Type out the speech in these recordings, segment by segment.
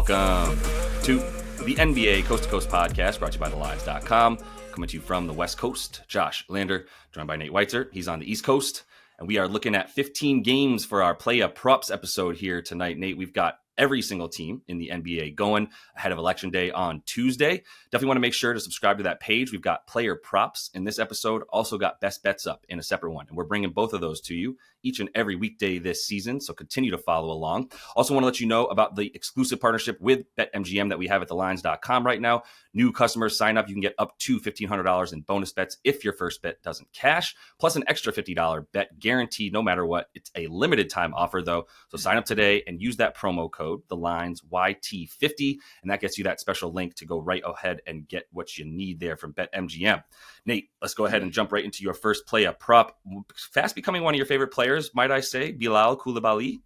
Welcome to the NBA Coast to Coast podcast brought to you by thelines.com. Coming to you from the West Coast, Josh Lander, joined by Nate Weitzer. He's on the East Coast, and we are looking at 15 games for our Play Up Props episode here tonight. Nate, we've got every single team in the NBA going ahead of Election Day on Tuesday. Definitely want to make sure to subscribe to that page. We've got player props in this episode, also got best bets up in a separate one. And we're bringing both of those to you each and every weekday this season. So continue to follow along. Also want to let you know about the exclusive partnership with BetMGM that we have at thelines.com right now. New customers sign up. You can get up to $1,500 in bonus bets if your first bet doesn't cash, plus an extra $50 bet guaranteed no matter what. It's a limited time offer though. So sign up today and use that promo code, TheLinesYT50, and that gets you that special link to go right ahead and get what you need there from BetMGM. Nate, let's go ahead and jump right into your first play up prop. Fast becoming one of your favorite players, might I say, Bilal Coulibaly.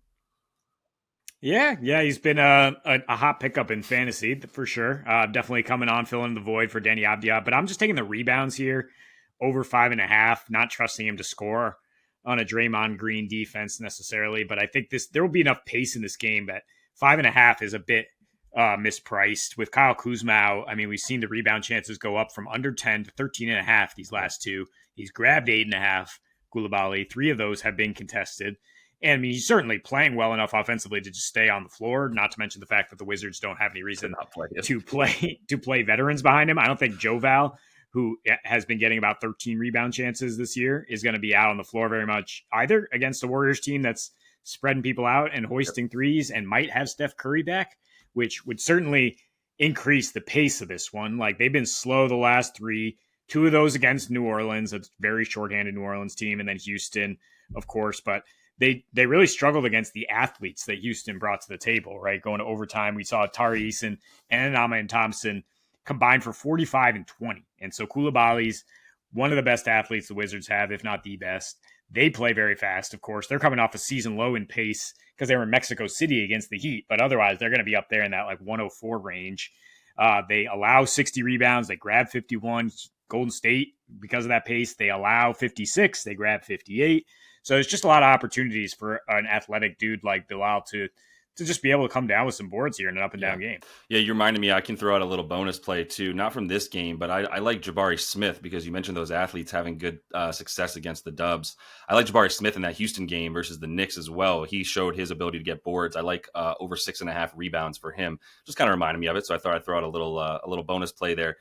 Yeah, he's been a hot pickup in fantasy for sure. Definitely coming on, filling the void for Danny Avdia. But I'm just taking the rebounds here over 5.5. Not trusting him to score on a Draymond Green defense necessarily, but I think there will be enough pace in this game that 5.5 is a bit mispriced. With Kyle Kuzma out, I mean, we've seen the rebound chances go up from under 10 to 13.5 these last two. He's grabbed 8.5. Coulibaly, 3 of those have been contested. And I mean, he's certainly playing well enough offensively to just stay on the floor, not to mention the fact that the Wizards don't have any reason to play veterans behind him. I don't think Joval, who has been getting about 13 rebound chances this year, is going to be out on the floor very much either against a Warriors team that's spreading people out and hoisting threes and might have Steph Curry back, which would certainly increase the pace of this one. Like, they've been slow the last 3, 2 of those against New Orleans, a very shorthanded New Orleans team, and then Houston, of course, but they really struggled against the athletes that Houston brought to the table, right? Going to overtime, we saw Tari Eason and Amen Thompson combined for 45 and 20. And so Coulibaly's one of the best athletes the Wizards have, if not the best. They play very fast, of course. They're coming off a season low in pace because they were in Mexico City against the Heat, but otherwise they're going to be up there in that like 104 range. They allow 60 rebounds. They grab 51. Golden State, because of that pace, they allow 56. They grab 58. So there's just a lot of opportunities for an athletic dude like Bilal to just be able to come down with some boards here in an up and down game. Yeah, you reminded me, I can throw out a little bonus play too, not from this game, but I like Jabari Smith because you mentioned those athletes having good success against the Dubs. I like Jabari Smith in that Houston game versus the Knicks as well. He showed his ability to get boards. I like over 6.5 rebounds for him. Just kind of reminded me of it, so I thought I'd throw out a little bonus play there.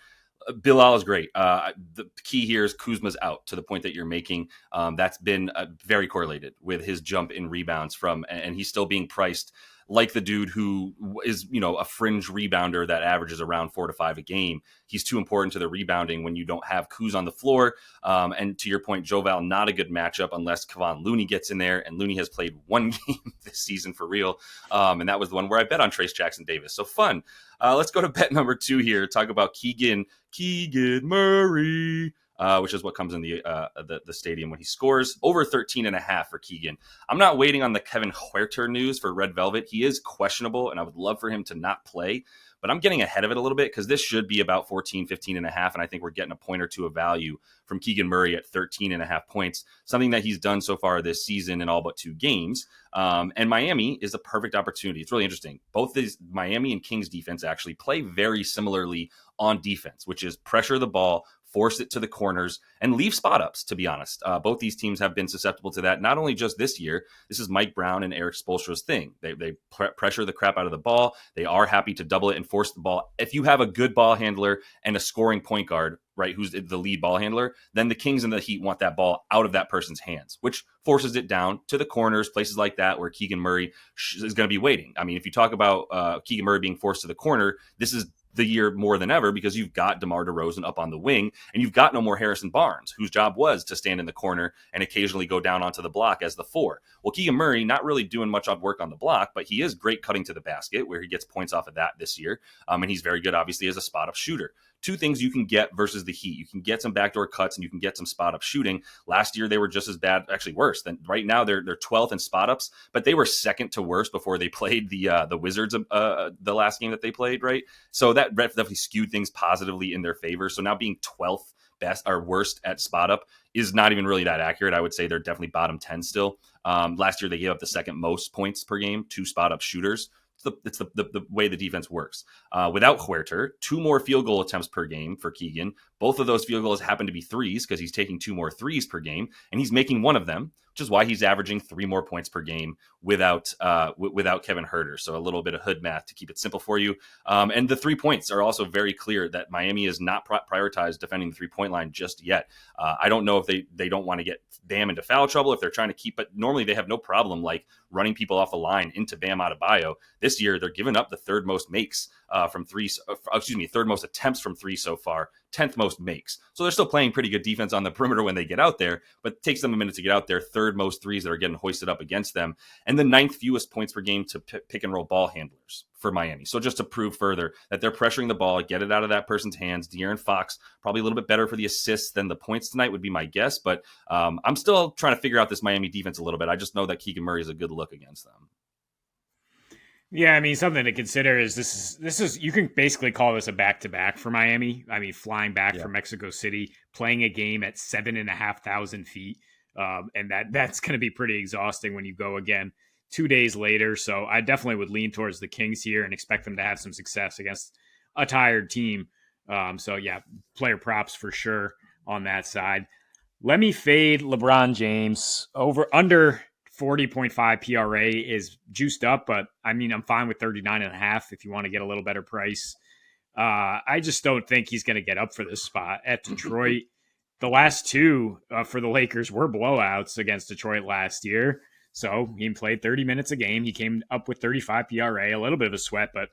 Bilal is great. The key here is Kuzma's out to the point that you're making. That's been very correlated with his jump in rebounds and he's still being priced like the dude who is, a fringe rebounder that averages around 4 to 5 a game. He's too important to the rebounding when you don't have Kuz on the floor. And to your point, Joval, not a good matchup unless Kevon Looney gets in there. And Looney has played 1 game this season for real. And that was the one where I bet on Trace Jackson Davis. So fun. Let's go to bet number 2 here. Talk about Keegan Murray. Which is what comes in the stadium when he scores. Over 13.5 for Keegan. I'm not waiting on the Kevin Huerter news for Red Velvet. He is questionable, and I would love for him to not play. But I'm getting ahead of it a little bit because this should be about 14, 15.5, and I think we're getting a point or two of value from Keegan Murray at 13.5 points, something that he's done so far this season in all but 2 games. And Miami is a perfect opportunity. It's really interesting. Both these Miami and Kings defense actually play very similarly on defense, which is pressure the ball, force it to the corners, and leave spot ups, to be honest. Both these teams have been susceptible to that, not only just this year. This is Mike Brown and Eric Spoelstra's thing. They pressure the crap out of the ball. They are happy to double it and force the ball. If you have a good ball handler and a scoring point guard, right, who's the lead ball handler, then the Kings and the Heat want that ball out of that person's hands, which forces it down to the corners, places like that where Keegan Murray is going to be waiting. I mean, if you talk about Keegan Murray being forced to the corner, this is the year more than ever because you've got DeMar DeRozan up on the wing and you've got no more Harrison Barnes, whose job was to stand in the corner and occasionally go down onto the block as the 4. Well, Keegan Murray, not really doing much of work on the block, but he is great cutting to the basket where he gets points off of that this year. And he's very good, obviously, as a spot-up shooter. 2 things you can get versus the Heat. You can get some backdoor cuts and you can get some spot-up shooting. Last year, they were just as bad, actually worse. Than right now, they're 12th in spot-ups, but they were second to worst before they played the Wizards the last game that they played, right? So that definitely skewed things positively in their favor. So now being 12th best or worst at spot up is not even really that accurate. I would say they're definitely bottom 10 still. Last year, they gave up the second most points per game to spot up shooters. the way the defense works. Without Huerter, 2 more field goal attempts per game for Keegan. Both of those field goals happen to be threes because he's taking 2 more threes per game, and he's making one of them, which is why he's averaging 3 more points per game without Kevin Huerter. So a little bit of hood math to keep it simple for you. And the 3 points are also very clear that Miami is not prioritized defending the 3-point line just yet. I don't know if they don't want to get Bam into foul trouble, if they're trying to keep, but normally they have no problem like running people off the line into Bam Adebayo. This year, they're giving up the third most makes from three, third most attempts from 3 so far, 10th most makes. So they're still playing pretty good defense on the perimeter when they get out there, but it takes them a minute to get out there. Third most threes that are getting hoisted up against them, and the 9th fewest points per game to pick and roll ball handlers for Miami. So just to prove further that they're pressuring the ball, get it out of that person's hands. De'Aaron Fox, probably a little bit better for the assists than the points tonight would be my guess, but I'm still trying to figure out this Miami defense a little bit. I just know that Keegan Murray is a good look against them. Yeah, I mean, something to consider is this is you can basically call this a back-to-back for Miami. I mean, flying back from Mexico City, playing a game at 7,500 feet, and that's going to be pretty exhausting when you go again 2 days later. So I definitely would lean towards the Kings here and expect them to have some success against a tired team. So yeah, player props for sure on that side. Let me fade LeBron James under 40.5 PRA is juiced up, but I mean, I'm fine with 39.5 if you want to get a little better price. I just don't think he's going to get up for this spot at Detroit. The last 2 for the Lakers were blowouts against Detroit last year. So he played 30 minutes a game. He came up with 35 PRA, a little bit of a sweat, but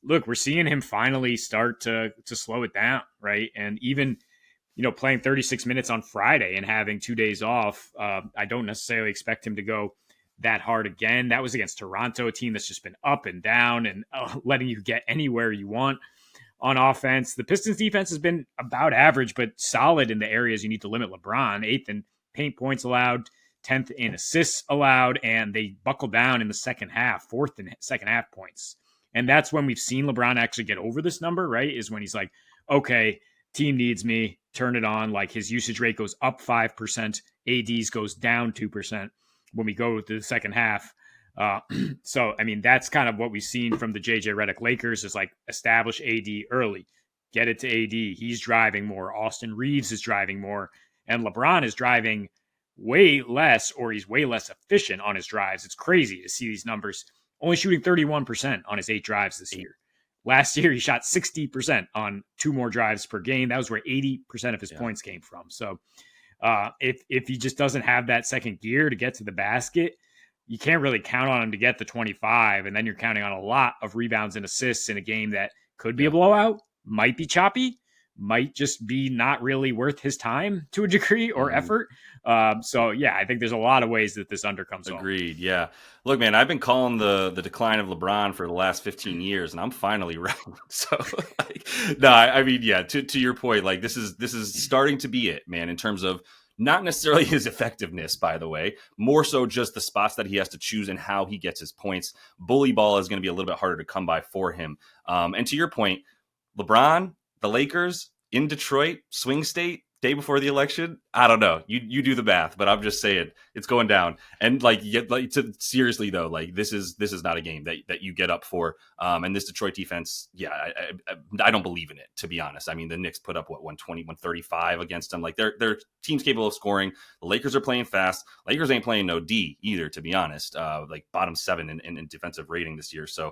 look, we're seeing him finally start to slow it down, right? And even playing 36 minutes on Friday and having 2 days off, I don't necessarily expect him to go that hard again. That was against Toronto, a team that's just been up and down and letting you get anywhere you want on offense. The Pistons defense has been about average, but solid in the areas you need to limit LeBron. 8th in paint points allowed, 10th in assists allowed, and they buckled down in the second half, 4th in second half points. And that's when we've seen LeBron actually get over this number, right? Is when he's like, okay, team needs me, turn it on. Like his usage rate goes up 5%, AD's goes down 2% when we go to the second half. So, I mean, that's kind of what we've seen from the JJ Redick Lakers is like establish AD early, get it to AD. He's driving more. Austin Reeves is driving more. And LeBron is driving way less, or he's way less efficient on his drives. It's crazy to see these numbers. Only shooting 31% on his 8 drives this year. Last year, he shot 60% on 2 more drives per game. That was where 80% of his points came from. So if he just doesn't have that second gear to get to the basket, you can't really count on him to get the 25. And then you're counting on a lot of rebounds and assists in a game that could be a blowout, might be choppy, might just be not really worth his time to a degree or effort. So, yeah, I think there's a lot of ways that this under comes Agreed, yeah. Look, man, I've been calling the decline of LeBron for the last 15 years, and I'm finally right. So, I mean, yeah, to your point, like this is starting to be it, man, in terms of not necessarily his effectiveness, by the way, more so just the spots that he has to choose and how he gets his points. Bully ball is going to be a little bit harder to come by for him. And to your point, LeBron, the Lakers in Detroit, swing state, day before the election. I don't know. You do the math, but I'm just saying it's going down. And seriously though, like this is not a game that you get up for. And this Detroit defense, yeah, I don't believe in it, to be honest. I mean, the Knicks put up 120, 135 against them. Like their team's capable of scoring. The Lakers are playing fast. Lakers ain't playing no D either, to be honest. Like bottom 7 in defensive rating this year. So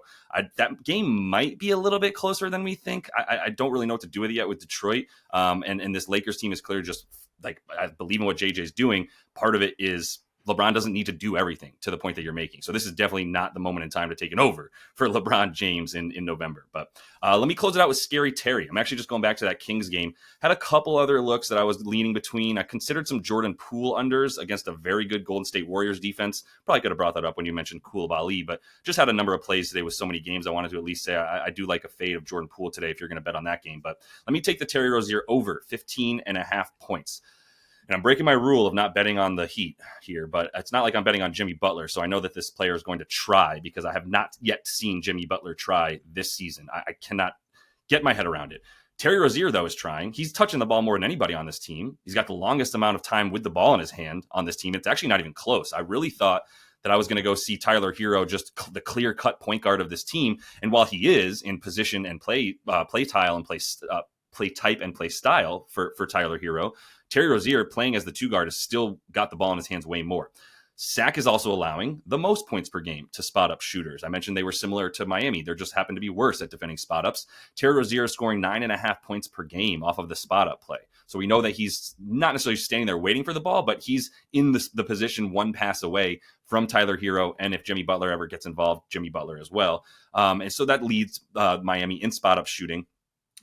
that game might be a little bit closer than we think. I don't really know what to do with it yet with Detroit. And this Lakers team is clearly just like, I believe in what JJ's doing. Part of it is LeBron doesn't need to do everything to the point that you're making. So this is definitely not the moment in time to take it over for LeBron James in November. But let me close it out with Scary Terry. I'm actually just going back to that Kings game. Had a couple other looks that I was leaning between. I considered some Jordan Poole unders against a very good Golden State Warriors defense. Probably could have brought that up when you mentioned Coulibaly, but just had a number of plays today with so many games. I wanted to at least say I do like a fade of Jordan Poole today if you're going to bet on that game. But let me take the Terry Rozier over 15.5 points. And I'm breaking my rule of not betting on the Heat here, but it's not like I'm betting on Jimmy Butler. So I know that this player is going to try because I have not yet seen Jimmy Butler try this season. I cannot get my head around it. Terry Rozier, though, is trying. He's touching the ball more than anybody on this team. He's got the longest amount of time with the ball in his hand on this team. It's actually not even close. I really thought that I was going to go see Tyler Hero, just the clear cut point guard of this team. And while he is in position and play tile and play type and play style for Tyler Hero, Terry Rozier playing as the 2 guard has still got the ball in his hands way more. Sac is also allowing the most points per game to spot up shooters. I mentioned they were similar to Miami. They just happen to be worse at defending spot ups. Terry Rozier is scoring 9.5 points per game off of the spot up play. So we know that he's not necessarily standing there waiting for the ball, but he's in the position one pass away from Tyler Hero. And if Jimmy Butler ever gets involved, Jimmy Butler as well. And so that leads Miami in spot up shooting.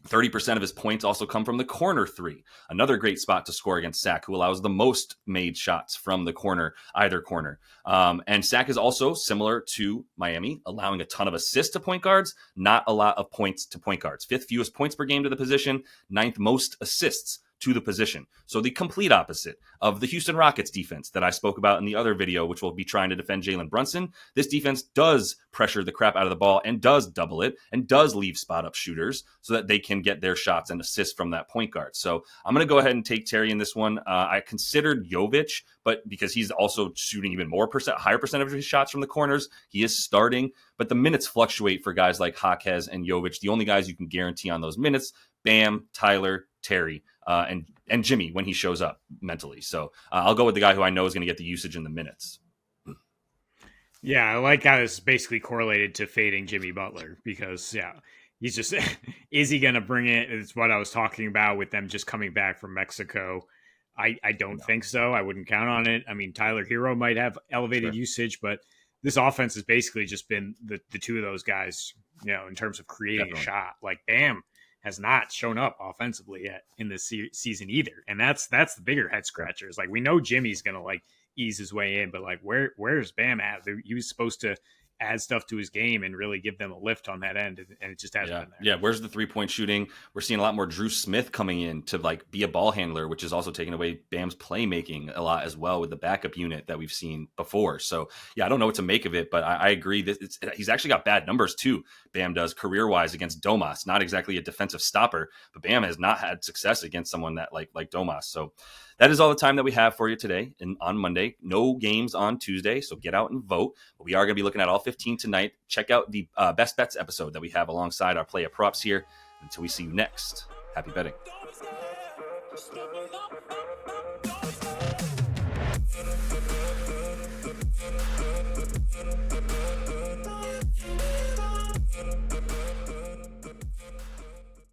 30% of his points also come from the corner 3. Another great spot to score against Sac, who allows the most made shots from the corner, either corner. And Sac is also similar to Miami, allowing a ton of assists to point guards, not a lot of points to point guards. 5th fewest points per game to the position, 9th most assists to the position. So the complete opposite of the Houston Rockets defense that I spoke about in the other video, which will be trying to defend Jalen Brunson. This defense does pressure the crap out of the ball and does double it and does leave spot up shooters so that they can get their shots and assists from that point guard. So I'm going to go ahead and take Terry in this one. I considered Jovic, but because he's also shooting even higher percentage of his shots from the corners, he is starting. But the minutes fluctuate for guys like Jaquez and Jovic. The only guys you can guarantee on those minutes, Bam, Tyler, Terry, and Jimmy when he shows up mentally. So I'll go with the guy who I know is going to get the usage in the minutes. Yeah, I like how it's basically correlated to fading Jimmy Butler because, he's just, is he going to bring it? It's what I was talking about with them just coming back from Mexico. I don't think so. I wouldn't count on it. I mean, Tyler Hero might have elevated usage, but this offense has basically just been the 2 of those guys, in terms of creating a shot. Like Bam has not shown up offensively yet in this season either. And that's the bigger head scratchers. Like we know Jimmy's going to ease his way in, but where's Bam at? He was supposed to add stuff to his game and really give them a lift on that end, and it just hasn't been there. Yeah, where's the 3-point shooting? We're seeing a lot more Drew Smith coming in to be a ball handler, which is also taking away Bam's playmaking a lot as well with the backup unit that we've seen before. So yeah, I don't know what to make of it, but I agree that he's actually got bad numbers too. Bam does career-wise against Domas, not exactly a defensive stopper, but Bam has not had success against someone that like Domas. So that is all the time that we have for you today and on Monday. No games on Tuesday, so get out and vote. But we are going to be looking at all 15 tonight. Check out the Best Bets episode that we have alongside our play of props here. Until we see you next, happy betting.